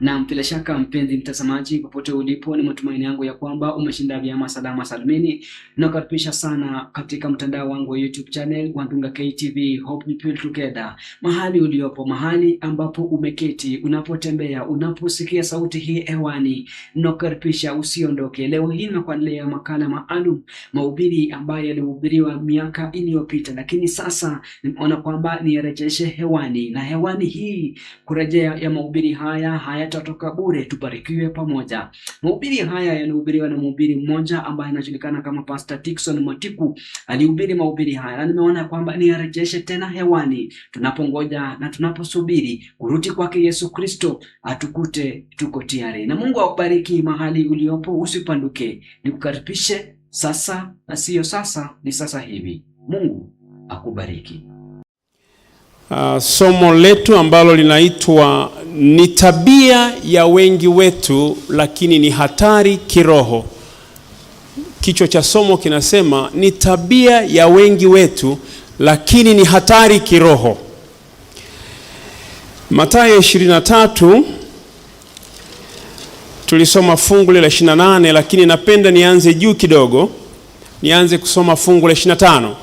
Na bila shaka mpenzi mtazamaji, popote ulipo, ni matumaini yangu ya kwamba umeshinda vyema salama salimini. Nakaribisha sana katika mtandao wangu wa YouTube channel Wandunga KTV, Hope We Build Together. Mahali uliopo, mahali ambapo umeketi, unapotembea, unaposikia sauti hii hewani, nakaribisha usiondoke. Leo hii nakuandalia makala maalum, mahubiri ambayo yalihubiriwa miaka iliyopita, lakini sasa nimeona kwamba niyarejeshe hewani. Na hewani hii kurejea ya mahubiri haya tatoka bure, tubarikiwe pamoja. Mahubiri haya yanahubiriwa na mhubiri mmoja ambaye anajulikana kama Pastor Dickson Matiku. Alihubiri mahubiri haya na nimeona kwamba niyarejeshe tena hewani, tunapongoja na tunaposubiri kurudi kwake Yesu Kristo atukute tuko tayari. Na Mungu akubariki mahali uliopo, usipanduke. Nikukaribishe sasa, na sio sasa, ni sasa hivi. Mungu akubariki. Somo letu ambalo linaitwa ni tabia ya wengi wetu lakini ni hatari kiroho. Kichwa cha somo kinasema ni tabia ya wengi wetu lakini ni hatari kiroho. Mathayo 23 tulisoma fungu la 28, lakini napenda nianze juu kidogo, nianze kusoma fungu la 25.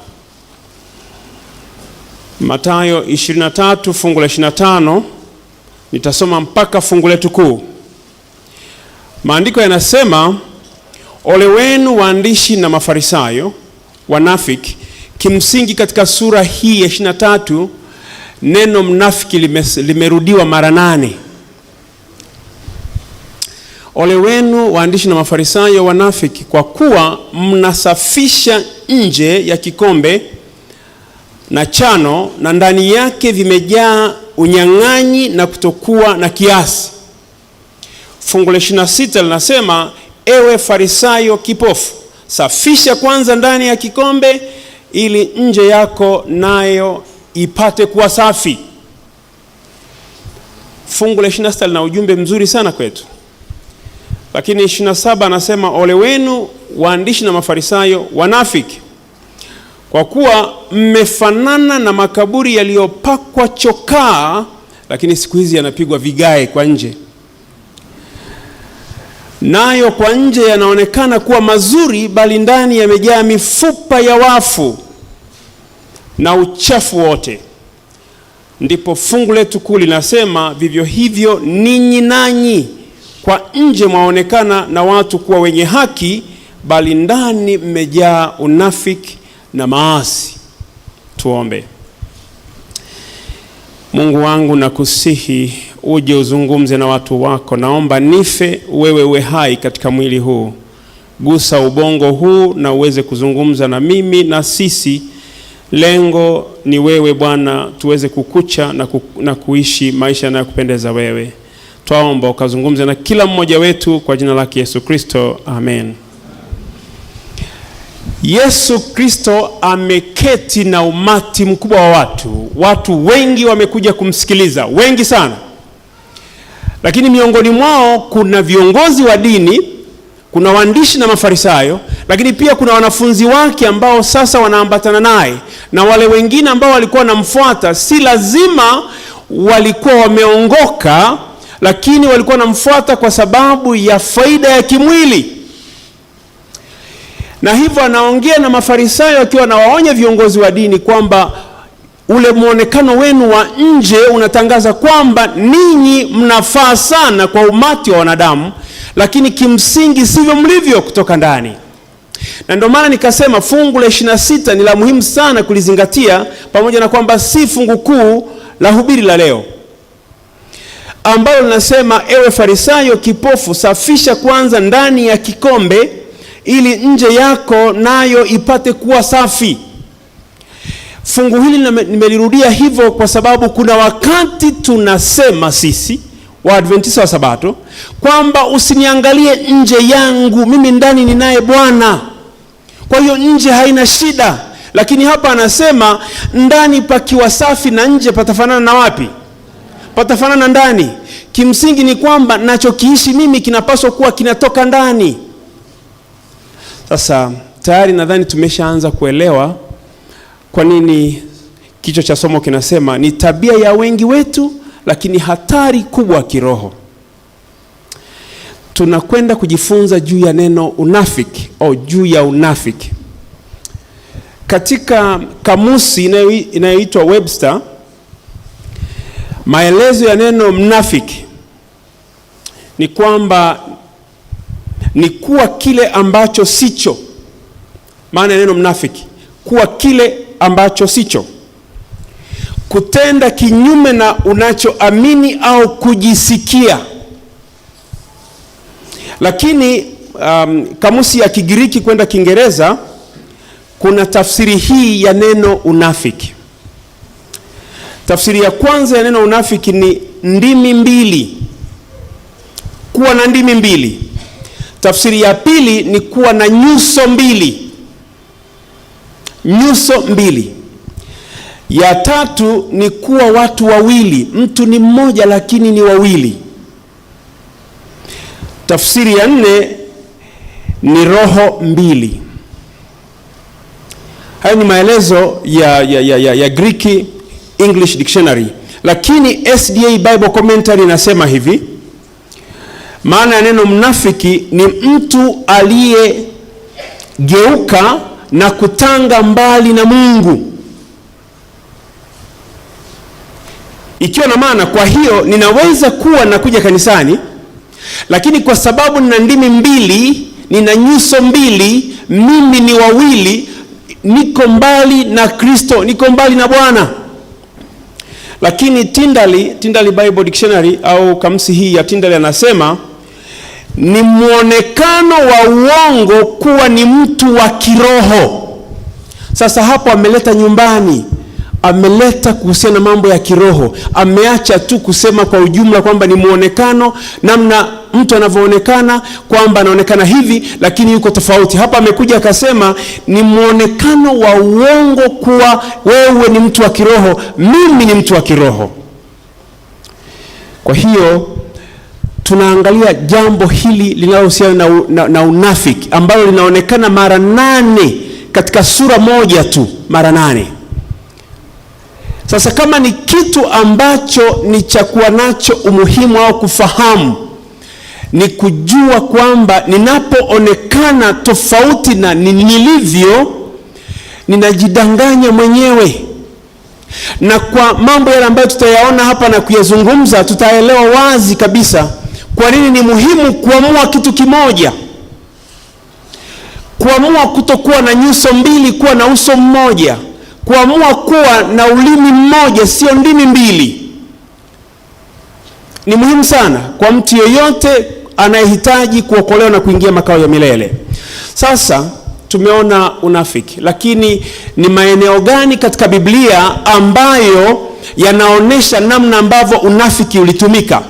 Mathayo 23 fungu la 25, nitasoma mpaka fungu letu kuu. Maandiko yanasema, ole wenu waandishi na Mafarisayo, wanafiki. Kimsingi katika sura hii ya 23 neno mnafiki limerudiwa mara 8. Ole wenu waandishi na Mafarisayo, wanafiki, kwa kuwa mnasafisha nje ya kikombe na chano, na ndani yake vimejaa unyang'anyi na kutokuwa na kiasi. Fungu la 26 linasema, ewe Farisayo kipofu, safisha kwanza ndani ya kikombe ili nje yako nayo ipate kuwa safi. Fungu la 26 lina ujumbe mzuri sana kwetu. Lakini 27 anasema, ole wenu waandishi na Mafarisayo, wanafiki, kwa kuwa mmefanana na makaburi yaliyopakwa chokaa, lakini siku hizi yanapigwa vigae kwa nje. Nayo kwa nje yanaonekana kuwa mazuri, bali ndani yamejaa mifupa ya wafu na uchafu wote. Ndipo fungu letu kuu linasema, vivyo hivyo ninyi nanyi kwa nje mwaonekana na watu kuwa wenye haki, bali ndani mmejaa unafiki na maasi. Tuombe. Mungu wangu, nakusihi uje uzungumze na watu wako. Naomba nife, wewe uwe hai katika mwili huu. Gusa ubongo huu na uweze kuzungumza na mimi na sisi. Lengo ni wewe Bwana, tuweze kukucha na kuishi maisha yanayokupendeza wewe. Twaomba ukazungumze na kila mmoja wetu kwa jina lake Yesu Kristo, amen. Yesu Kristo ameketi na umati mkubwa wa watu. Watu wengi wamekuja kumsikiliza, wengi sana. Lakini miongoni mwao kuna viongozi wa dini, kuna waandishi na Mafarisayo, lakini pia kuna wanafunzi wake ambao sasa wanaambatana naye, na wale wengine ambao walikuwa wanamfuata. Si lazima walikuwa wameongoka, lakini walikuwa wanamfuata kwa sababu ya faida ya kimwili. Na hivyo anaongea na Mafarisayo akiwa anawaonya viongozi wa dini kwamba ule muonekano wenu wa nje unatangaza kwamba ninyi mnafaa sana kwa umati wa wanadamu, lakini kimsingi sivyo mlivyo kutoka ndani. Na ndio maana nikasema fungu la 26 ni la muhimu sana kulizingatia, pamoja na kwamba si fungu kuu la hubiri la leo, ambalo linasema, ewe Farisayo kipofu, safisha kwanza ndani ya kikombe ili nje yako nayo ipate kuwa safi. Fungu hili nimelirudia hivyo kwa sababu kuna wakati tunasema sisi Waadventista wa Sabato kwamba usiniangalie nje yangu, mimi ndani ninaye Bwana, kwa hiyo nje haina shida. Lakini hapa anasema ndani pakiwa safi na nje patafanana na wapi? Patafanana ndani. Kimsingi ni kwamba nachokiishi mimi kinapaswa kuwa kinatoka ndani. Sasa tayari nadhani tumeshaanza kuelewa kwa nini kichwa cha somo kinasema ni tabia ya wengi wetu lakini hatari kubwa kiroho. tunakwenda kujifunza juu ya neno unafiki au juu ya unafiki. Katika kamusi inayoitwa Webster, maelezo ya neno mnafiki ni kwamba ni kuwa kile ambacho sicho. Maana ya neno mnafiki, kuwa kile ambacho sicho, kutenda kinyume na unachoamini au kujisikia. Lakini kamusi ya Kigiriki kwenda Kiingereza kuna tafsiri hii ya neno unafiki. Tafsiri ya kwanza ya neno unafiki ni ndimi mbili, kuwa na ndimi mbili. Tafsiri ya pili ni kuwa na nyuso mbili, nyuso mbili. Ya tatu ni kuwa watu wawili, mtu ni mmoja lakini ni wawili. Tafsiri ya nne ni mbili. Haya ni maelezo ya Greek English Dictionary. Lakini SDA Bible Commentary inasema hivi: maana ya neno mnafiki ni mtu aliyegeuka na kutanga mbali na Mungu. Ikiwa na maana, kwa hiyo ninaweza kuwa nakuja kanisani, lakini kwa sababu nina ndimi mbili, nina nyuso mbili, mimi ni wawili, niko mbali na Kristo, niko mbali na Bwana. Lakini Tyndale Bible Dictionary au kamusi hii ya Tyndale anasema ni muonekano wa uongo kuwa ni mtu wa kiroho. Sasa hapo ameleta nyumbani, ameleta kuhusiana na mambo ya kiroho. Ameacha tu kusema kwa ujumla kwamba ni muonekano, namna mtu anavyoonekana, kwamba anaonekana hivi lakini yuko tofauti. Hapa amekuja akasema ni muonekano wa uongo kuwa wewe ni mtu wa kiroho, mimi ni mtu wa kiroho. Kwa hiyo tunaangalia jambo hili linalohusiana na unafiki, ambalo linaonekana mara 8 katika sura moja tu, mara 8. Sasa kama ni kitu ambacho ni cha kuwa nacho umuhimu au kufahamu, ni kujua kwamba ninapoonekana tofauti na nilivyo, ninajidanganya mwenyewe. Na kwa mambo yale ambayo tutayaona hapa na kuyazungumza, tutaelewa wazi kabisa kwa nini ni muhimu kuamua kitu kimoja. Kuamua kutokuwa na nyuso mbili, kuwa na uso mmoja. Kuamua kuwa na ulimi mmoja, sio ndimi mbili. Ni muhimu sana kwa mtu yeyote anayehitaji kuokolewa na kuingia makao ya milele. Sasa tumeona unafiki, lakini ni maeneo gani katika Biblia ambayo yanaonesha namna ambavyo unafiki ulitumika?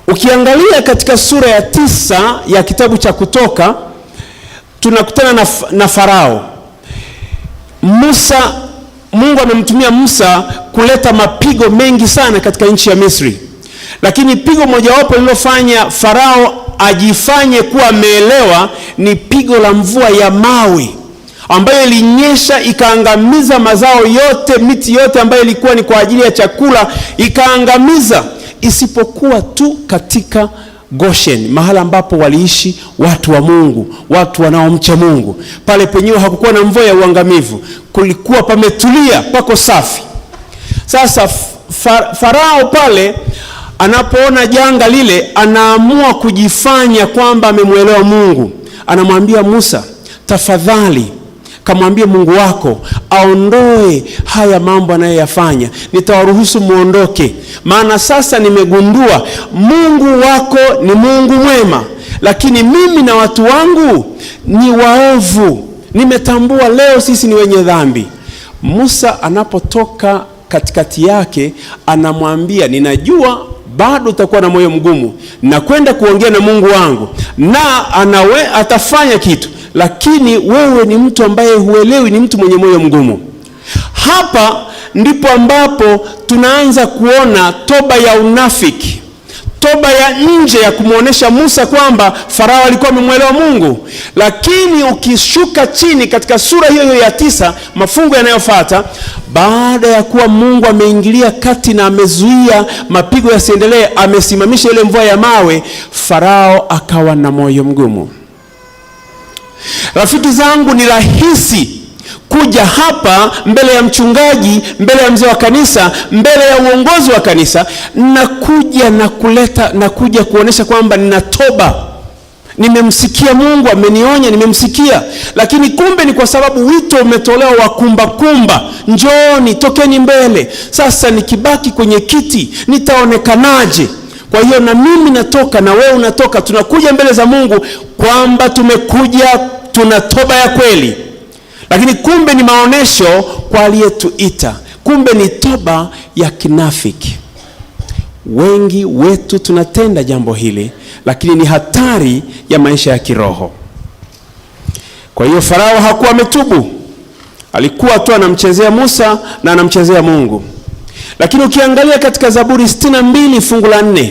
Ukiangalia katika sura ya 9 ya kitabu cha Kutoka, tunakutana na Farao. Mungu amemtumia Musa kuleta mapigo mengi sana katika nchi ya Misri. Lakini pigo mojawapo lilofanya Farao ajifanye kuwa ameelewa ni pigo la mvua ya mawe, ambayo ilinyesha ikaangamiza mazao yote, miti yote ambayo ilikuwa ni kwa ajili ya chakula ikaangamiza, isipokuwa tu katika Goshen, mahala ambapo waliishi watu wa Mungu, watu wanaomcha Mungu. Pale penyewe hakukuwa na mvua ya uangamivu, kulikuwa pametulia, pako safi. Sasa Farao pale anapoona janga lile, anaamua kujifanya kwamba amemwelewa Mungu. Anamwambia Musa, tafadhali kamwambie Mungu wako aondoe haya mambo anayoyafanya, nitawaruhusu muondoke. Maana sasa nimegundua Mungu wako ni Mungu mwema, lakini mimi na watu wangu ni waovu. Nimetambua leo sisi ni wenye dhambi. Musa anapotoka katikati yake, anamwambia, ninajua bado utakuwa na moyo mgumu, na kwenda kuongea na Mungu wangu, na atafanya kitu, lakini wewe ni mtu ambaye huelewi, ni mtu mwenye moyo mgumu. Hapa ndipo ambapo tunaanza kuona toba ya unafiki. toba ya nje ya kumuonesha Musa kwamba Farao alikuwa amemwelewa Mungu. Lakini ukishuka chini katika sura hiyo ya 9, mafungu yanayofuata, baada ya kuwa Mungu ameingilia kati na amezuia mapigo yasiendelee, amesimamisha ile mvua ya mawe, Farao akawa na moyo mgumu. Rafiki zangu, ni rahisi kuja hapa mbele ya mchungaji, mbele ya mzee wa kanisa, mbele ya uongozi wa kanisa, na kuja kuonesha kwamba nina toba, nimemsikia Mungu amenionya, nimemsikia. Lakini kumbe ni kwa sababu wito umetolewa wa kumba, njooni, tokeni mbele. Sasa nikibaki kwenye kiti nitaonekanaje? Kwa hiyo na mimi natoka na wewe unatoka, tunakuja mbele za Mungu kwamba tumekuja, tuna toba ya kweli. Lakini kumbe ni maonesho kwa aliyetuita. Kumbe ni toba ya kinafiki. Wengi wetu tunatenda jambo hili, lakini ni hatari ya maisha ya kiroho. Kwa hiyo Farao hakuwa ametubu. Alikuwa tu anamchezea Musa na anamchezea Mungu. Lakini ukiangalia katika Zaburi 62 fungu la 4,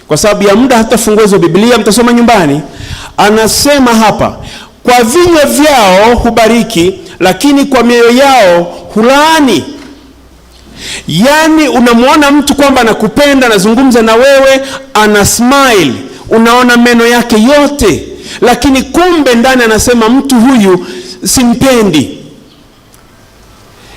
kwa sababu ya muda hatafungua hizo Biblia, mtasoma nyumbani, anasema hapa, kwa vinywa vyao hubariki, lakini kwa mioyo yao hulaani. Yani unamuona mtu kwamba anakupenda, anazungumza na wewe, ana smile, unaona meno yake yote, lakini kumbe ndani anasema mtu huyu simpendi.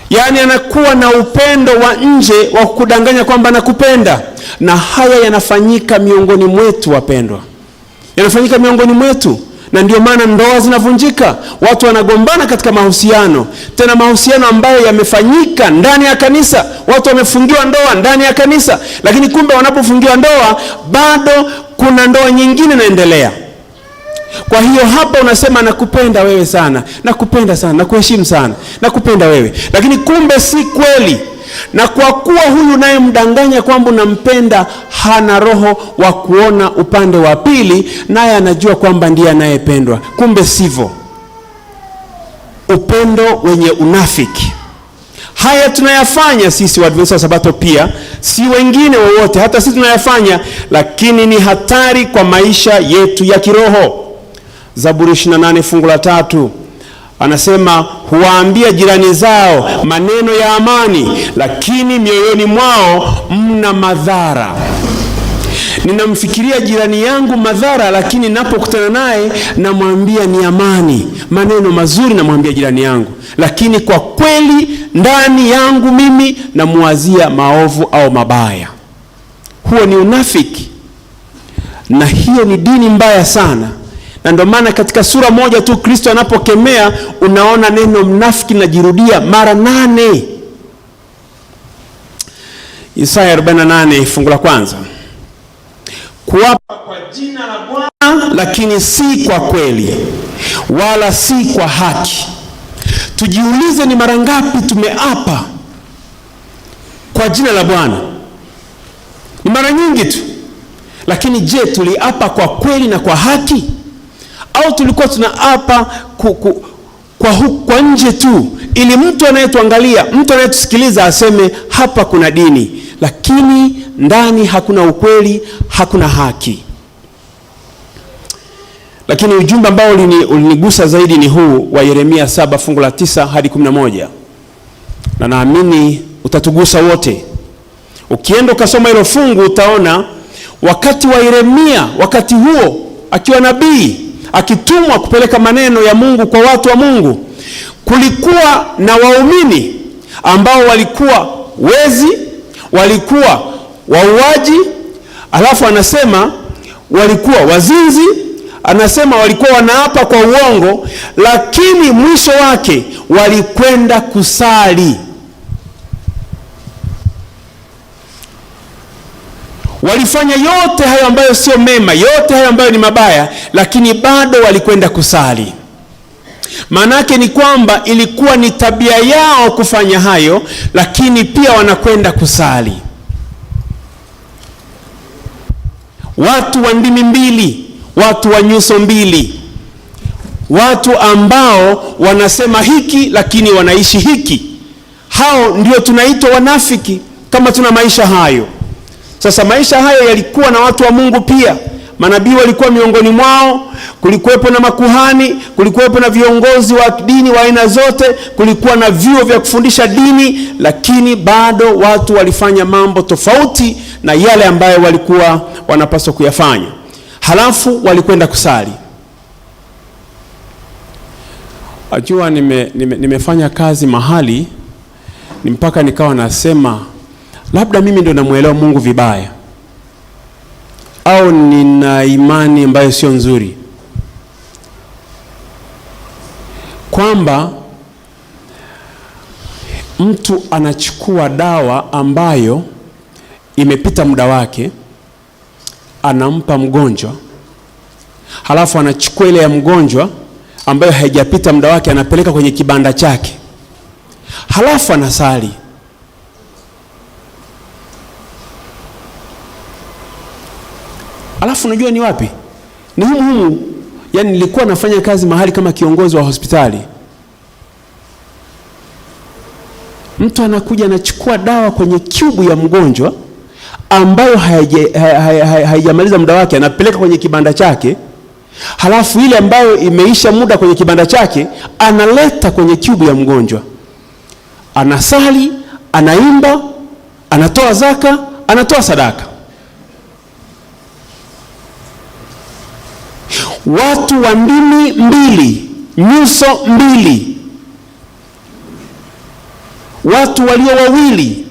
Yani anakuwa na upendo wa nje wa kudanganya kwamba anakupenda. Na haya yanafanyika miongoni mwetu, wapendwa. Yanafanyika miongoni mwetu. Na ndio maana ndoa zinavunjika, watu wanagombana katika mahusiano, tena mahusiano ambayo yamefanyika ndani ya kanisa. Watu wamefungiwa ndoa ndani ya kanisa, lakini kumbe wanapofungiwa ndoa bado kuna ndoa nyingine inaendelea. Kwa hiyo hapa unasema nakupenda wewe sana, nakupenda sana, nakuheshimu sana, nakupenda wewe, lakini kumbe si kweli. Na kwa kuwa huyu naye mdanganya kwamba unampenda, hana roho wa kuona upande wa pili, naye anajua kwamba ndiye anayependwa. Kumbe sivyo. Upendo wenye unafiki. Haya tunayafanya sisi Waadventista wa Sabato pia, si wengine wowote, hata sisi tunayafanya, lakini ni hatari kwa maisha yetu ya kiroho. Zaburi 28 fungu la 3 anasema, huwaambia jirani zao maneno ya amani, lakini mioyoni mwao mna madhara. Ninamfikiria jirani yangu madhara, lakini ninapokutana naye namwambia ni amani, maneno mazuri namwambia jirani yangu, lakini kwa kweli ndani yangu mimi namuwazia maovu au mabaya. Huo ni unafiki, na hiyo ni dini mbaya sana. Na ndio maana katika sura moja tu Kristo anapokemea, unaona neno mnafiki linajirudia mara 8. Isaya 48 fungu la 1. Kuapa kwa jina la Bwana, lakini si kwa kweli, wala si kwa haki. Tujiulize, ni mara ngapi tumeapa kwa jina la Bwana? Ni mara nyingi tu. Lakini je, tuliapa kwa kweli na kwa haki? Au tulikuwa tunaapa kwa nje tu, ili mtu anayetuangalia, mtu anayetusikiliza aseme hapa kuna dini, lakini ndani hakuna ukweli, hakuna haki. Lakini ujumbe ambao ulinigusa zaidi ni huu wa Yeremia 7 fungu la 9 hadi 11. Na naamini utatugusa wote. Ukienda ukasoma hilo fungu utaona wakati wa Yeremia, wakati huo akiwa nabii, akitumwa kupeleka maneno ya Mungu kwa watu wa Mungu, kulikuwa na waumini ambao walikuwa wezi, walikuwa wauaji, alafu anasema walikuwa wazinzi, anasema walikuwa wanaapa kwa uongo, lakini mwisho wake walikwenda kusali. Walifanya yote hayo ambayo sio mema, yote hayo ambayo ni mabaya, lakini bado walikwenda kusali. Manake ni kwamba ilikuwa ni tabia yao kufanya hayo, lakini pia wanakwenda kusali. Watu wa ndimi mbili, watu wa nyuso mbili, watu ambao wanasema hiki lakini wanaishi hiki, hao ndio tunaitwa wanafiki kama tuna maisha hayo. Sasa maisha haya yalikuwa na watu wa Mungu pia. Manabii walikuwa miongoni mwao, kulikuwepo na makuhani, kulikuwepo na viongozi wa dini wa aina zote, kulikuwa na vyuo vya kufundisha dini, lakini bado watu walifanya mambo tofauti na yale ambayo walikuwa wanapaswa kuyafanya. Halafu walikwenda kusali. Ajua nimefanya kazi mahali ni mpaka nikawa nasema labda mimi ndo namuelewa Mungu vibaya, au nina imani ambayo sio nzuri, kwamba mtu anachukua dawa ambayo imepita muda wake anampa mgonjwa, halafu anachukua ile ya mgonjwa ambayo haijapita muda wake anapeleka kwenye kibanda chake, halafu anasali. Alafu unajua ni wapi? Ni humu. Yani nilikuwa nafanya kazi mahali kama kiongozi wa hospitali. Mtu anakuja anachukua dawa kwenye cubu ya mgonjwa ambayo haijamaliza muda wake anapeleka kwenye kibanda chake. Halafu ile ambayo imeisha muda kwenye kibanda chake analeta kwenye cubu ya mgonjwa. Anasali, anaimba, anatoa zaka, anatoa sadaka. Watu wa ndimi mbili, nyuso mbili, watu walio wawili.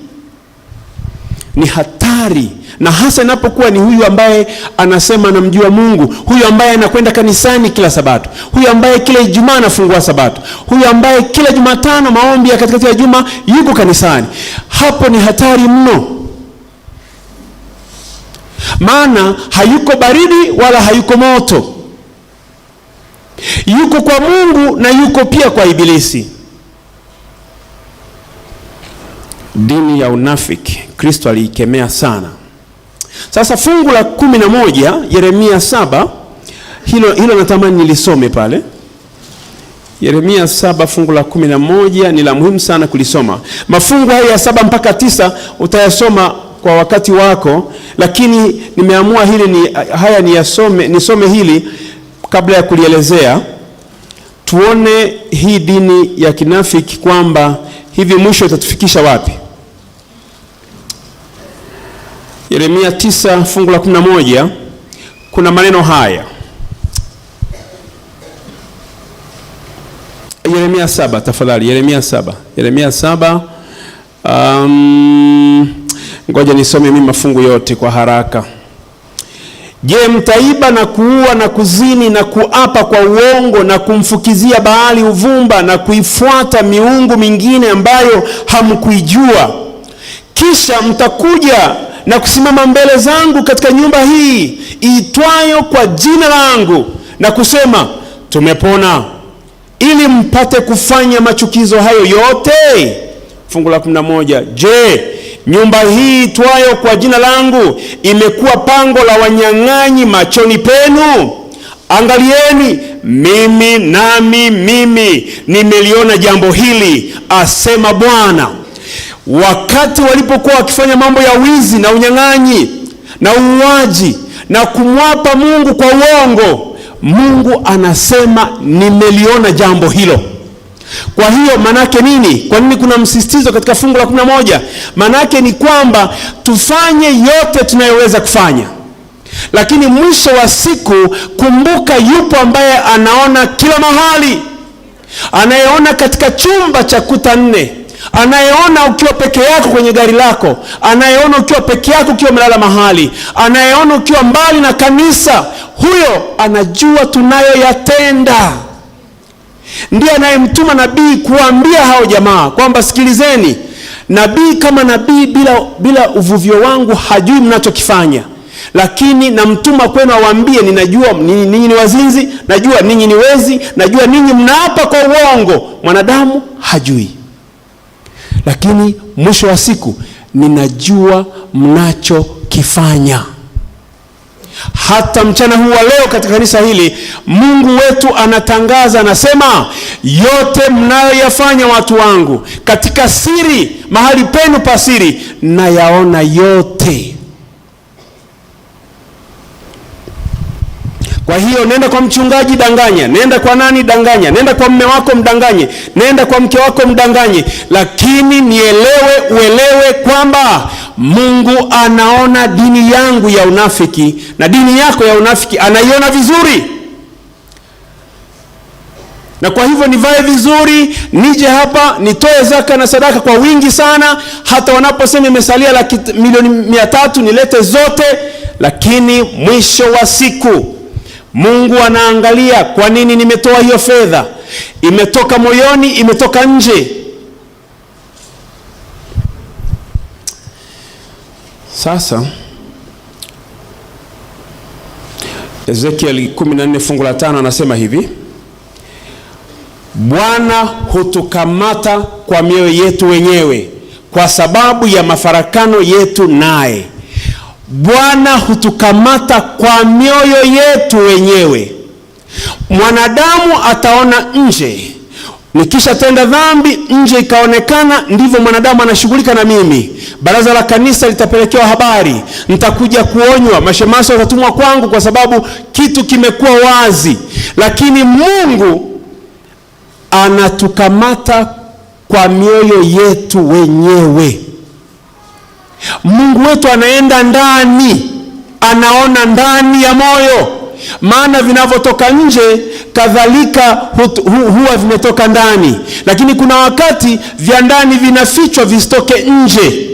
Ni hatari, na hasa inapokuwa ni huyu ambaye anasema anamjua Mungu, huyu ambaye anakwenda kanisani kila Sabato, huyu ambaye kila Ijumaa anafungua Sabato, huyu ambaye kila Jumatano maombi ya katikati ya juma yuko kanisani. Hapo ni hatari mno. Maana hayuko baridi wala hayuko moto. Yuko kwa Mungu na yuko pia kwa Ibilisi. Dini ya unafiki Kristo aliikemea sana. Sasa fungu la 11 Yeremia 7, hilo natamani nilisome pale. Yeremia 7 fungu la 11 ni la muhimu sana kulisoma. Mafungu haya ya 7 mpaka 9 utayasoma kwa wakati wako, lakini nimeamua nisome hili kabla ya kulielezea. Tuone hii dini ya kinafiki kwamba hivi mwisho itatufikisha wapi. Yeremia 9 fungu la 11 kuna maneno haya. Yeremia 7 tafadhali, Yeremia 7. Ngoja nisome mimi mafungu yote kwa haraka. Je, mtaiba na kuua na kuzini na kuapa kwa uongo na kumfukizia Baali uvumba na kuifuata miungu mingine ambayo hamkuijua? Kisha mtakuja na kusimama mbele zangu katika nyumba hii iitwayo kwa jina langu na kusema tumepona, ili mpate kufanya machukizo hayo yote. Fungu la 11. Je, nyumba hii iitwayo kwa jina langu imekuwa pango la wanyang'anyi machoni penu? Angalieni, mimi nimeliona jambo hili, asema Bwana. Wakati walipokuwa wakifanya mambo ya wizi na unyang'anyi na uuaji na kumwapa Mungu kwa uongo, Mungu anasema nimeliona jambo hilo. Kwa hiyo manake nini? Kwa nini kuna msisitizo katika fungu la 11? Manake ni kwamba tufanye yote tunayoweza kufanya, lakini mwisho wa siku kumbuka yupo ambaye anaona kila mahali, anayeona katika chumba cha kuta 4, anayeona ukiwa peke yako kwenye gari lako, anayeona ukiwa peke yako ukiwa umelala mahali, anayeona ukiwa mbali na kanisa. Huyo anajua tunayoyatenda. Ndiye anayemtuma nabii kuambia hao jamaa kwamba sikilizeni, nabii kama nabii bila uvuvio wangu hajui mnachokifanya, lakini namtuma kwenu awaambie ninajua ninyi ni wazinzi, najua ninyi ni wezi, najua ninyi mnaapa kwa uongo. Mwanadamu hajui, lakini mwisho wa siku ninajua mnachokifanya. Hata mchana huu wa leo katika kanisa hili Mungu wetu anatangaza, anasema yote mnayoyafanya watu wangu katika siri, mahali penu pa siri, nayaona yote. Kwa hiyo nenda kwa mchungaji, danganya. Nenda kwa nani, danganya. Nenda kwa mume wako, mdanganye. Nenda kwa mke wako, mdanganye. Lakini uelewe kwamba Mungu anaona dini yangu ya unafiki na dini yako ya unafiki anaiona vizuri. Na kwa hivyo nivae vizuri, nije hapa nitoe zaka na sadaka kwa wingi sana, hata wanaposema imesalia milioni 300 nilete zote. Lakini mwisho wa siku Mungu anaangalia kwa nini nimetoa hiyo fedha. Imetoka moyoni, imetoka nje. Sasa Ezekiel 14 fungu la 5 anasema hivi: Bwana hutukamata kwa mioyo yetu wenyewe kwa sababu ya mafarakano yetu naye. Bwana hutukamata kwa mioyo yetu wenyewe. Mwanadamu ataona nje. Nikisha tenda dhambi, nje ikaonekana, ndivyo mwanadamu anashughulika na mimi. Baraza la kanisa litapelekewa habari, nitakuja kuonywa, mashemasi watatumwa kwangu kwa sababu kitu kimekuwa wazi. Lakini Mungu anatukamata kwa mioyo yetu wenyewe. Mungu wetu anaenda ndani, anaona ndani ya moyo. Maana vinavyotoka nje kadhalika huwa vimetoka ndani. Lakini kuna wakati vya ndani vinafichwa visitoke nje.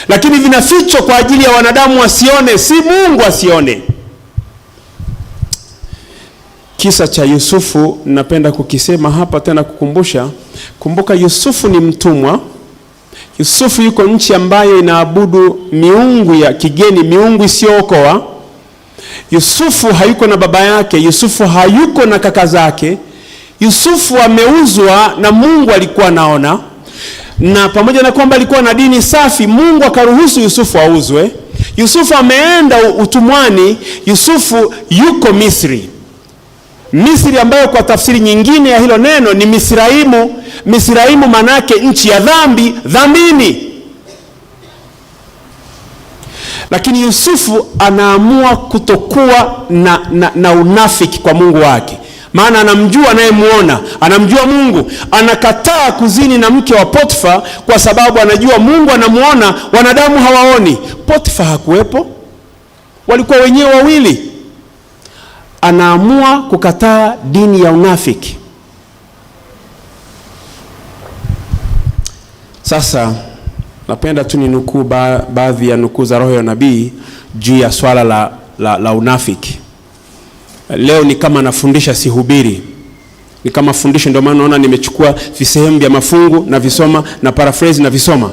Lakini vinafichwa kwa ajili ya wanadamu wasione, si Mungu asione. Kisa cha Yusufu napenda kukisema hapa tena kukumbusha. Kumbuka Yusufu ni mtumwa. Yusufu yuko nchi ambayo inaabudu miungu ya kigeni, miungu isiyookoa. Yusufu hayuko na baba yake, Yusufu hayuko na kaka zake. Yusufu ameuzwa na Mungu alikuwa naona. Na pamoja na kwamba alikuwa na dini safi, Mungu akaruhusu Yusufu auzwe. Yusufu ameenda utumwani. Yusufu yuko Misri. Misri ambayo kwa tafsiri nyingine ya hilo neno ni Misraimu. Misraimu manake nchi ya dhambi, dhambini. Lakini Yusufu anaamua kutokuwa na unafiki kwa Mungu wake. Maana anamjua anayemuona, anamjua Mungu. Anakataa kuzini na mke wa Potifa kwa sababu anajua Mungu anamuona, wanadamu hawaoni. Potifa hakuwepo, walikuwa wenyewe wawili. Anaamua kukataa dini ya unafiki. Sasa napenda tu ninukuu baadhi ya nukuu za roho ya nabii juu ya swala la unafiki. Leo ni kama nafundisha, sihubiri. Ni kama fundisho, ndio maana naona nimechukua visehemu vya mafungu na visoma na paraphrase na visoma.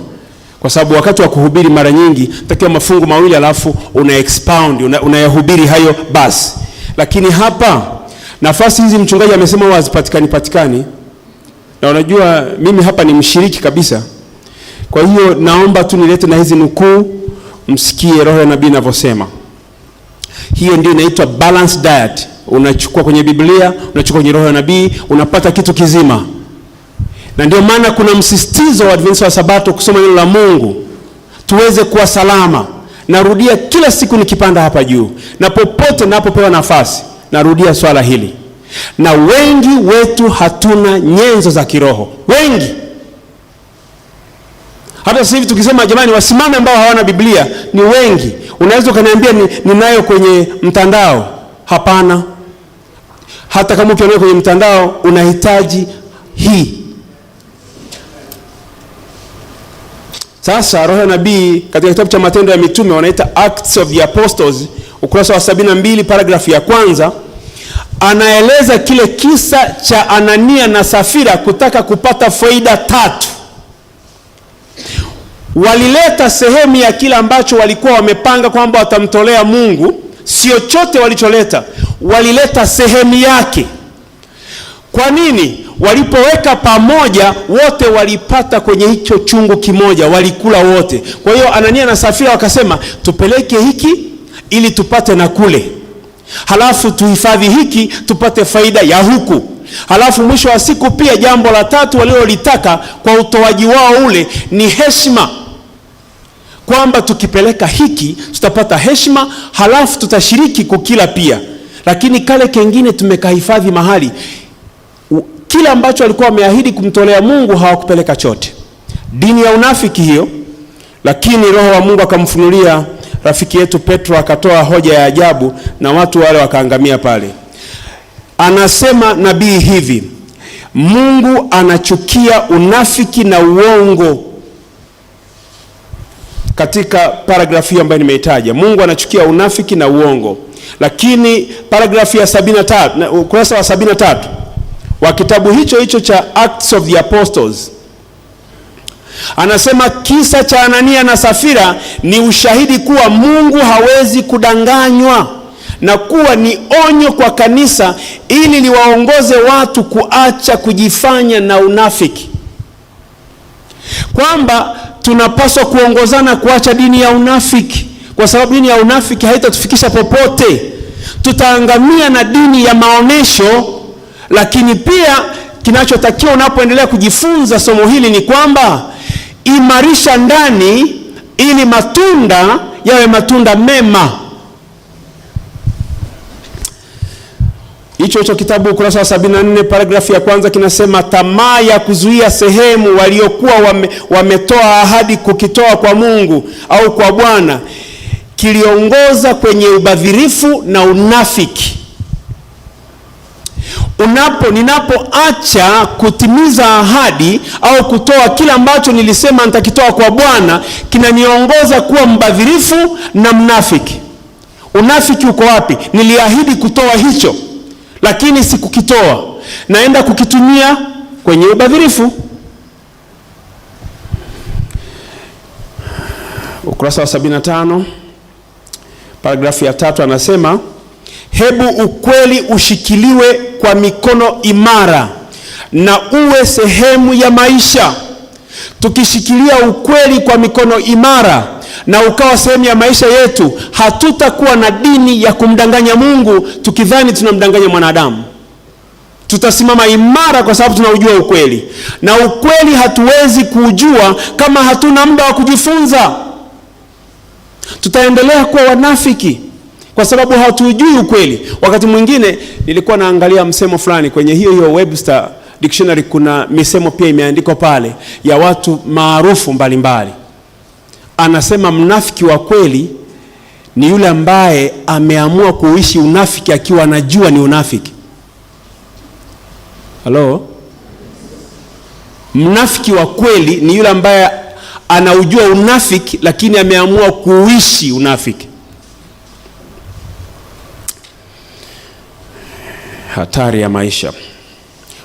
Kwa sababu wakati wa kuhubiri mara nyingi takiwa mafungu mawili alafu una-expound, unayahubiri hayo basi. Lakini hapa nafasi hizi mchungaji amesema hazipatikani. Na unajua mimi hapa ni mshiriki kabisa. Kwa hiyo naomba tu nilete na hizi nukuu msikie roho ya nabii anavyosema. Hiyo ndio inaitwa balanced diet. Unachukua kwenye Biblia, unachukua kwenye roho ya nabii, unapata kitu kizima. Na ndio maana kuna msisitizo wa Adventista wa Sabato kusoma neno la Mungu tuweze kuwa salama. Narudia kila siku nikipanda hapa juu, na popote napopewa nafasi narudia swala hili. Na wengi wetu hatuna nyenzo za kiroho. Wengi. Hata sasa hivi tukisema jamani wasimame ambao hawana Biblia ni wengi. Unaweza ukaniambia ninayo kwenye mtandao? Hapana. Hata kama ukiona kwenye mtandao unahitaji hii. Sasa roho ya nabii katika kitabu cha Matendo ya Mitume wanaita Acts of the Apostles, ukurasa wa 72 paragrafu ya kwanza, anaeleza kile kisa cha Anania na Safira kutaka kupata faida 3. Walileta sehemu ya kila ambacho walikuwa wamepanga kwamba watamtolea Mungu. Sio chote walicholeta, walileta sehemu yake. Kwa nini? Walipoweka pamoja wote walipata kwenye hicho chungu kimoja, walikula wote. Kwa hiyo Anania na Safira wakasema tupeleke hiki ili tupate na kule, halafu tuhifadhi hiki tupate faida ya huku. Halafu mwisho wa siku pia jambo la 3 waliolitaka kwa utoaji wao ule ni heshima, kwamba tukipeleka hiki tutapata heshima, halafu tutashiriki kukila pia. lakini kale kengine tumekahifadhi mahali. Kila ambacho walikuwa wameahidi kumtolea Mungu hawakupeleka chote. Dini ya unafiki hiyo. Lakini Roho wa Mungu akamfunulia rafiki yetu Petro, akatoa hoja ya ajabu na watu wale wakaangamia pale. Anasema nabii hivi: Mungu anachukia unafiki na uongo. Katika paragrafu ambayo nimeitaja, Mungu anachukia unafiki na uongo. Lakini paragrafu ya 73, ukurasa wa 73 wa kitabu hicho cha Acts of the Apostles, anasema kisa cha Anania na Safira ni ushahidi kuwa Mungu hawezi kudanganywa, na kuwa ni onyo kwa kanisa ili liwaongoze watu kuacha kujifanya na unafiki. Kwamba tunapaswa kuongozana kuacha dini ya unafiki, kwa sababu dini ya unafiki haitatufikisha popote. Tutaangamia na dini ya maonesho. Lakini pia kinachotakiwa unapoendelea kujifunza somo hili ni kwamba imarisha ndani ili matunda yawe matunda mema. Hicho kitabu ukurasa wa 74 paragrafu ya kwanza kinasema tamaa ya kuzuia sehemu waliokuwa wametoa ahadi kukitoa kwa Mungu au kwa Bwana kiliongoza kwenye ubadhirifu na unafiki. Ninapoacha kutimiza ahadi au kutoa kila ambacho nilisema nitakitoa kwa Bwana, kinaniongoza kuwa mbadhirifu na mnafiki. Unafiki uko wapi? Niliahidi kutoa hicho, lakini sikukitoa, naenda kukitumia kwenye ubadhirifu. Ukurasa wa 75 paragrafu ya 3 anasema, hebu ukweli ushikiliwe kwa mikono imara na uwe sehemu ya maisha. Tukishikilia ukweli kwa mikono imara na ukawa sehemu ya maisha yetu, hatutakuwa na dini ya kumdanganya Mungu tukidhani tunamdanganya mwanadamu. Tutasimama imara kwa sababu tunaujua ukweli, na ukweli hatuwezi kujua kama hatuna muda wa kujifunza. Tutaendelea kuwa wanafiki kwa sababu hatujui ukweli. Wakati mwingine nilikuwa naangalia msemo fulani kwenye hiyo Webster Dictionary, kuna misemo pia imeandikwa pale ya watu maarufu mbalimbali. Anasema mnafiki wa kweli ni yule ambaye ameamua kuishi unafiki akiwa anajua ni unafiki. Halo? Mnafiki wa kweli ni yule ambaye anaujua unafiki lakini ameamua kuishi unafiki. Hatari ya maisha.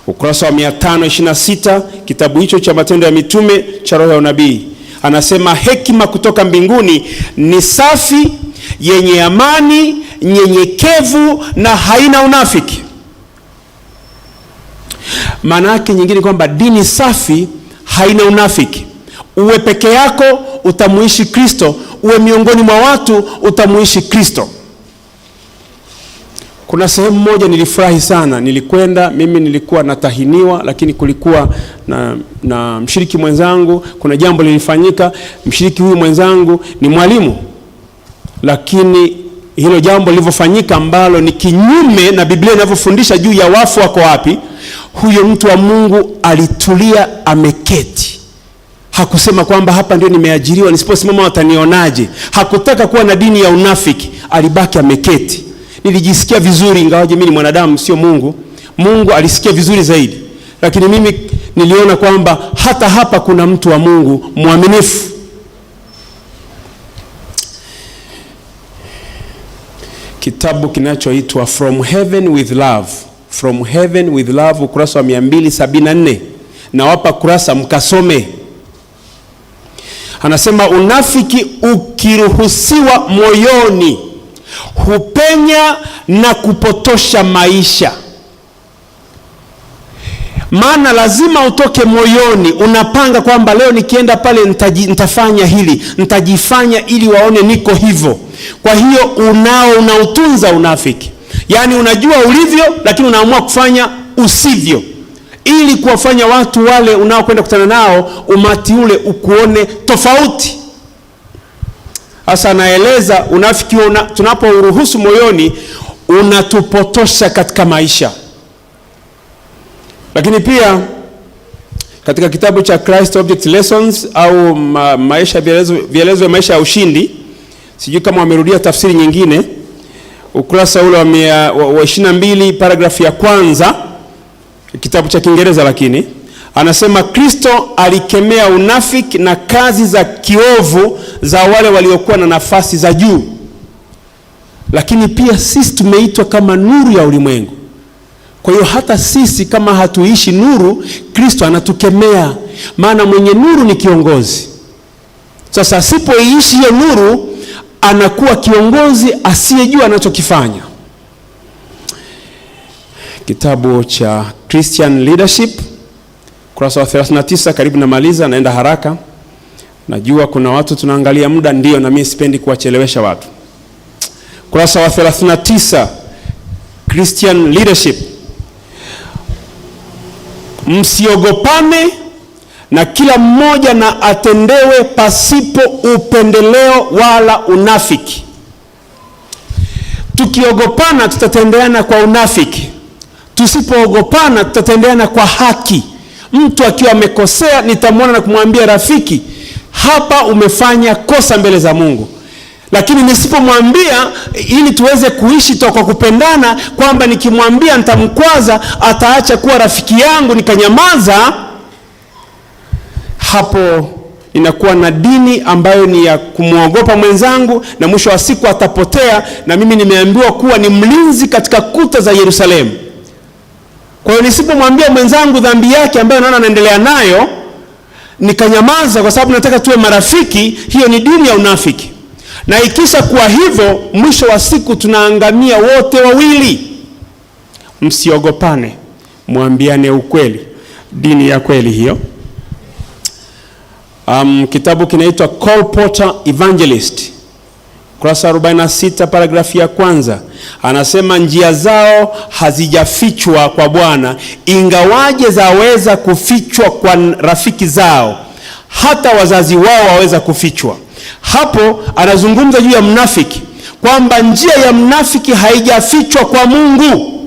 Ukurasa wa 526 kitabu hicho cha Matendo ya Mitume cha Roho ya Unabii, anasema hekima kutoka mbinguni ni safi, yenye amani, nyenyekevu na haina unafiki. Maana yake nyingine kwamba dini safi haina unafiki. Uwe peke yako utamuishi Kristo, uwe miongoni mwa watu utamuishi Kristo. Kuna sehemu moja nilifurahi sana, mimi nilikuwa natahiniwa, lakini kulikuwa na mshiriki mwenzangu, kuna jambo lilifanyika. Mshiriki huyu mwenzangu ni mwalimu, lakini hilo jambo lilivyofanyika ambalo ni kinyume na Biblia inavyofundisha juu ya wafu wako wapi, huyo mtu wa Mungu alitulia ameketi. Hakusema kwamba hapa ndio nimeajiriwa, nisiposimama watanionaje. Hakutaka kuwa na dini ya unafiki, alibaki ameketi. Nilijisikia vizuri, ingawaje mimi ni mwanadamu sio Mungu. Mungu alisikia vizuri zaidi. Lakini mimi niliona kwamba hata hapa kuna mtu wa Mungu mwaminifu. Kitabu kinachoitwa From Heaven with Love. From Heaven with Love, ukurasa wa 274. Nawapa kurasa mkasome. Anasema unafiki ukiruhusiwa moyoni hupenya na kupotosha maisha. Maana lazima utoke moyoni. Unapanga kwamba leo nikienda pale nitafanya hili, nitajifanya ili waone niko hivyo. Kwa hiyo unautunza unafiki. Yaani unajua ulivyo lakini unaamua kufanya usivyo, ili kuwafanya watu wale unaokwenda kukutana nao, umati ule ukuone tofauti. Hasa naeleza unafiki tunapouruhusu moyoni unatupotosha katika maisha. Lakini pia katika kitabu cha Christ Object Lessons au maisha vielezo ya maisha ya ushindi, sijui kama wamerudia tafsiri nyingine, ukurasa ule wa 22 paragraph ya kwanza, kitabu cha Kiingereza, lakini anasema Kristo alikemea unafiki na kazi za kiovu za wale waliokuwa na nafasi za juu. Lakini pia sisi tumeitwa kama nuru ya ulimwengu. Kwa hiyo hata sisi kama hatuishi nuru, Kristo anatukemea, maana mwenye nuru ni kiongozi. Sasa asipoishi hiyo nuru, anakuwa kiongozi asiyejua anachokifanya. Kitabu cha Christian Leadership, kurasa wa 39, karibu namaliza, naenda haraka. Najua kuna watu tunaangalia muda, ndio na mimi sipendi kuwachelewesha watu. Kurasa wa 39, Christian Leadership. Msiogopane na kila mmoja na atendewe pasipo upendeleo wala unafiki. Tukiogopana tutatendeana kwa unafiki. Tusipoogopana tutatendeana kwa haki. Mtu akiwa amekosea nitamwona na kumwambia rafiki, hapa umefanya kosa mbele za Mungu. Lakini nisipomwambia, ili tuweze kuishi kwa kupendana, kwamba nikimwambia nitamkwaza, ataacha kuwa rafiki yangu, nikanyamaza, hapo inakuwa na dini ambayo ni ya kumwogopa mwenzangu, na mwisho wa siku atapotea, na mimi nimeambiwa kuwa ni mlinzi katika kuta za Yerusalemu. Kwa hiyo nisipomwambia mwenzangu dhambi yake ambayo naona anaendelea nayo, nikanyamaza kwa sababu nataka tuwe marafiki, hiyo ni dini ya unafiki. Na ikisha kuwa hivyo, mwisho wa siku tunaangamia wote wawili. Msiogopane, mwambiane ukweli. Dini ya kweli hiyo. Kitabu kinaitwa Cole Porter Evangelist, kurasa 46 paragrafu ya kwanza. Anasema njia zao hazijafichwa kwa Bwana, ingawaje zaweza kufichwa kwa rafiki zao, hata wazazi wao waweza kufichwa. Hapo anazungumza juu ya mnafiki, kwamba njia ya mnafiki haijafichwa kwa Mungu,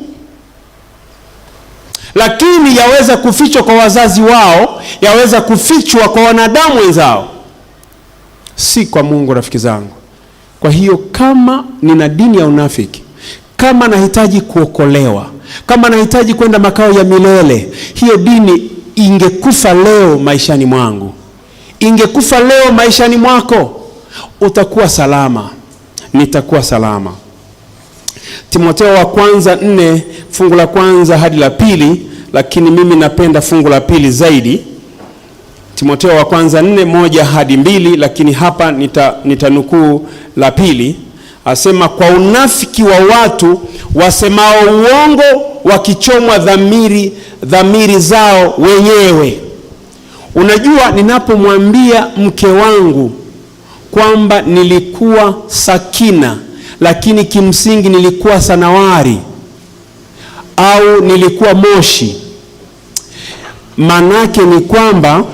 lakini yaweza kufichwa kwa wazazi wao, yaweza kufichwa kwa wanadamu wenzao, si kwa Mungu, rafiki zangu. Kwa hiyo kama nina dini ya unafiki, kama nahitaji kuokolewa, kama nahitaji kwenda makao ya milele, hiyo dini ingekufa leo maishani mwangu, ingekufa leo maishani mwako, utakuwa salama, nitakuwa salama. Timotheo wa kwanza 4 fungu la kwanza hadi la pili, lakini mimi napenda fungu la pili zaidi. Timotheo wa kwanza 4:1 hadi 2, lakini hapa nitanukuu la pili. Asema, kwa unafiki wa watu wasemao uongo, wakichomwa dhamiri zao wenyewe. Unajua, ninapomwambia mke wangu kwamba nilikuwa Sakina, lakini kimsingi nilikuwa Sanawari au nilikuwa Moshi, manake ni kwamba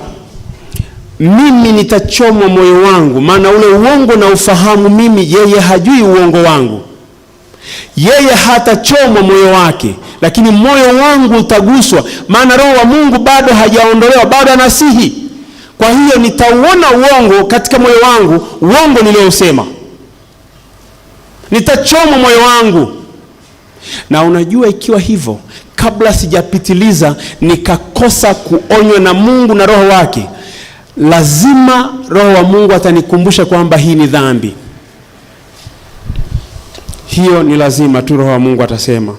mimi nitachomwa moyo wangu, maana ule uongo na ufahamu mimi, yeye hajui uongo wangu. Yeye hatachomwa moyo wake, lakini moyo wangu utaguswa, maana Roho wa Mungu bado hajaondolewa, bado anasihi. Kwa hiyo nitauona uongo katika moyo wangu, uongo niliosema. Nitachomwa moyo wangu. Na unajua, ikiwa hivyo, kabla sijapitiliza nikakosa kuonywa na Mungu na Roho wake, lazima Roho wa Mungu atanikumbusha kwamba hii ni dhambi. Hiyo ni lazima tu, Roho wa Mungu atasema.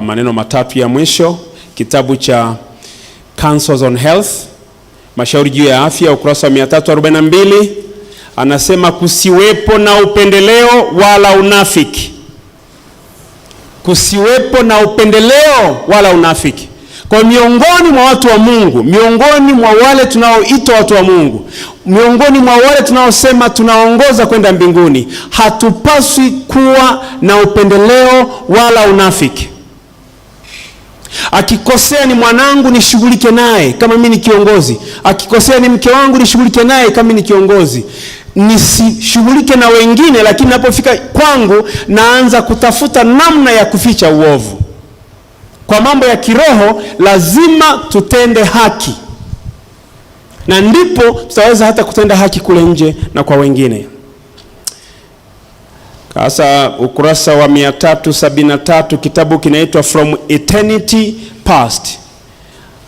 Maneno matatu ya mwisho, kitabu cha Counsels on Health, mashauri juu ya afya, ukurasa wa 342, anasema kusiwepo na upendeleo wala unafiki. Kusiwepo na upendeleo wala unafiki. Kwa miongoni mwa watu wa Mungu, miongoni mwa wale tunaoitwa watu wa Mungu, miongoni mwa wale tunaosema tunaongoza kwenda mbinguni, hatupaswi kuwa na upendeleo wala unafiki. Akikosea ni mwanangu, nishughulike naye kama mimi ni kiongozi. Akikosea ni mke wangu, nishughulike naye kama mimi ni kiongozi. Nisishughulike na wengine, lakini napofika kwangu naanza kutafuta namna ya kuficha uovu. Kwa mambo ya kiroho lazima tutende haki, na ndipo tutaweza hata kutenda haki kule nje na kwa wengine. Sasa ukurasa wa 373, kitabu kinaitwa From Eternity Past.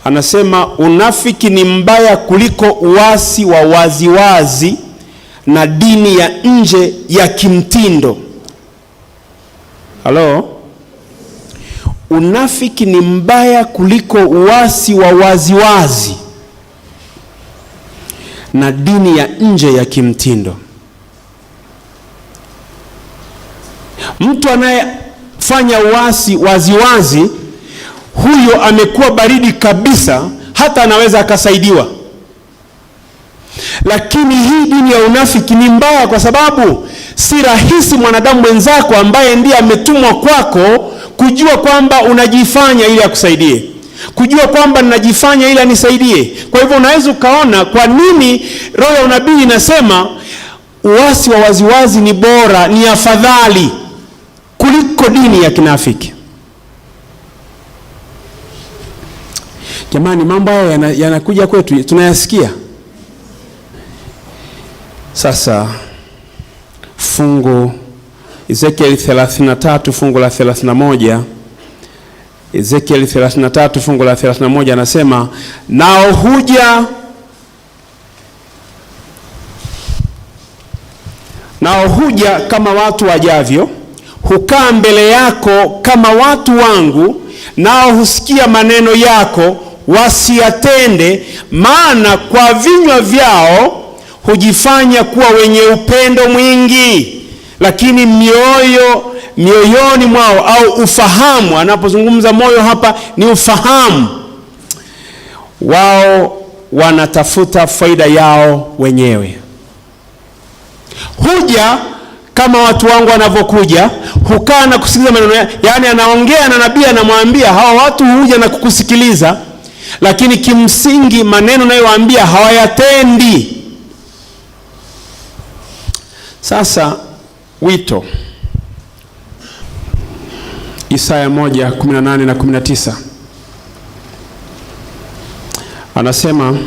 Anasema unafiki ni mbaya kuliko uasi wa waziwazi na dini ya nje ya kimtindo. Halo? Unafiki ni mbaya kuliko uasi wa waziwazi na dini ya nje ya kimtindo. Mtu anayefanya uasi waziwazi, huyo amekuwa baridi kabisa, hata anaweza akasaidiwa. Lakini hii dini ya unafiki ni mbaya, kwa sababu si rahisi mwanadamu mwenzako ambaye ndiye ametumwa kwako kujua kwamba unajifanya ili akusaidie, kujua kwamba ninajifanya ili anisaidie. Kwa hivyo unaweza ukaona kwa nini roho ya unabii inasema uasi wa waziwazi ni bora, ni afadhali kuliko dini ya kinafiki. Jamani, mambo haya yanakuja kwetu, tunayasikia. Sasa fungu Ezekiel 33 fungu la 31, Ezekiel 33 fungu la 31 anasema, nao huja kama watu wajavyo, hukaa mbele yako kama watu wangu, nao husikia maneno yako wasiyatende, maana kwa vinywa vyao hujifanya kuwa wenye upendo mwingi, lakini mioyoni mwao, au ufahamu, anapozungumza moyo hapa ni ufahamu wao, wanatafuta faida yao wenyewe. Huja kama watu wangu wanavyokuja, hukaa na kusikiliza maneno yao. Yaani anaongea na nabii, anamwambia hawa watu huja na kukusikiliza, lakini kimsingi maneno nayowaambia hawayatendi. Sasa wito, Isaya 1:18 na 19 anasema,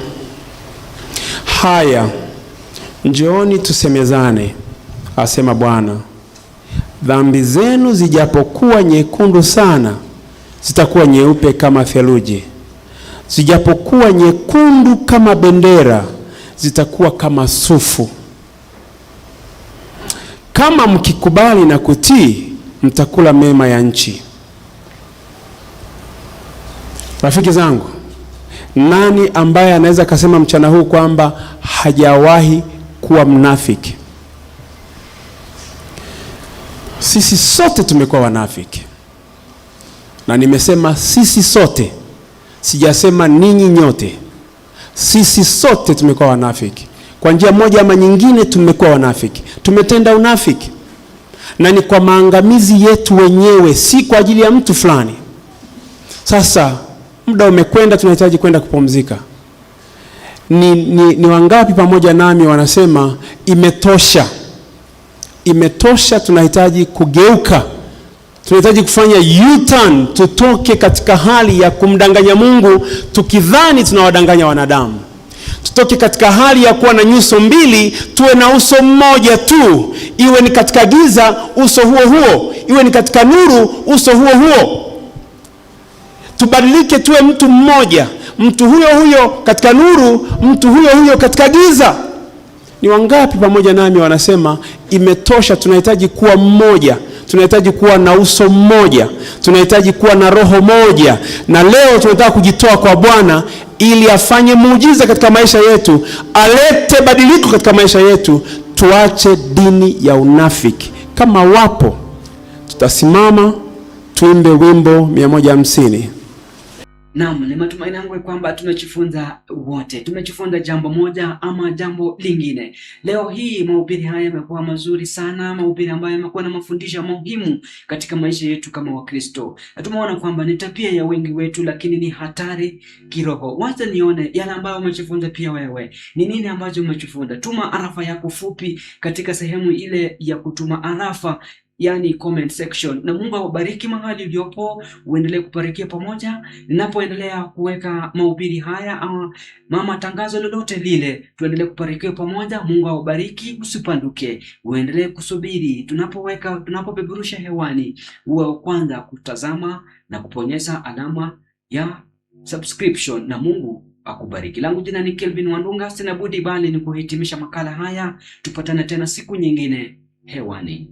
haya njooni tusemezane, asema Bwana, dhambi zenu zijapokuwa nyekundu sana, zitakuwa nyeupe kama theluji, zijapokuwa nyekundu kama bendera, zitakuwa kama sufu. Kama mkikubali na kutii, mtakula mema ya nchi. Rafiki zangu, nani ambaye anaweza kusema mchana huu kwamba hajawahi kuwa mnafiki? Sisi sote tumekuwa wanafiki. Na nimesema sisi sote, sijasema ninyi nyote. Sisi sote tumekuwa wanafiki. Kwa njia moja ama nyingine tumekuwa wanafiki. Tumetenda unafiki. Na ni kwa maangamizi yetu wenyewe, si kwa ajili ya mtu fulani. Sasa muda umekwenda, tunahitaji kwenda kupumzika. Ni wangapi pamoja nami wanasema imetosha? Imetosha, tunahitaji kugeuka. Tunahitaji kufanya U-turn, tutoke katika hali ya kumdanganya Mungu tukidhani tunawadanganya wanadamu. Tutoke katika hali ya kuwa na nyuso mbili, tuwe na uso mmoja tu. Iwe ni katika giza, uso huo huo; iwe ni katika nuru, uso huo huo. Tubadilike, tuwe mtu mmoja, mtu huyo huyo katika nuru, mtu huyo huyo katika giza. Ni wangapi pamoja nami wanasema imetosha? Tunahitaji kuwa mmoja, tunahitaji kuwa na uso mmoja, tunahitaji kuwa na roho moja. Na leo tunataka kujitoa kwa Bwana ili afanye muujiza katika maisha yetu, alete badiliko katika maisha yetu. Tuache dini ya unafiki. Kama wapo, tutasimama tuimbe wimbo 150. Naam, ni matumaini yangu kwamba tumejifunza wote. Tumejifunza jambo moja ama jambo lingine. Leo hii mahubiri haya yamekuwa mazuri sana, mahubiri ambayo yamekuwa na mafundisho muhimu katika maisha yetu kama Wakristo. Na tumeona kwamba ni tabia ya wengi wetu, lakini ni hatari kiroho. Wacha nione yale ambayo umejifunza pia wewe. Ni nini ambacho umejifunza? Tuma arafa yako fupi katika sehemu ile ya kutuma arafa, yani comment section, na Mungu awabariki mahali uliopo. Uendelee kubarikia pamoja ninapoendelea kuweka mahubiri haya ama tangazo lolote lile, tuendelee kubarikia pamoja. Mungu awabariki, usipanduke, uendelee kusubiri tunapopeperusha hewani, uwe wa kwanza kutazama na kuponyeza alama ya subscription, na Mungu akubariki. Langu jina ni Kelvin Wandunga, sina budi bali ni kuhitimisha makala haya. Tupatane tena siku nyingine hewani.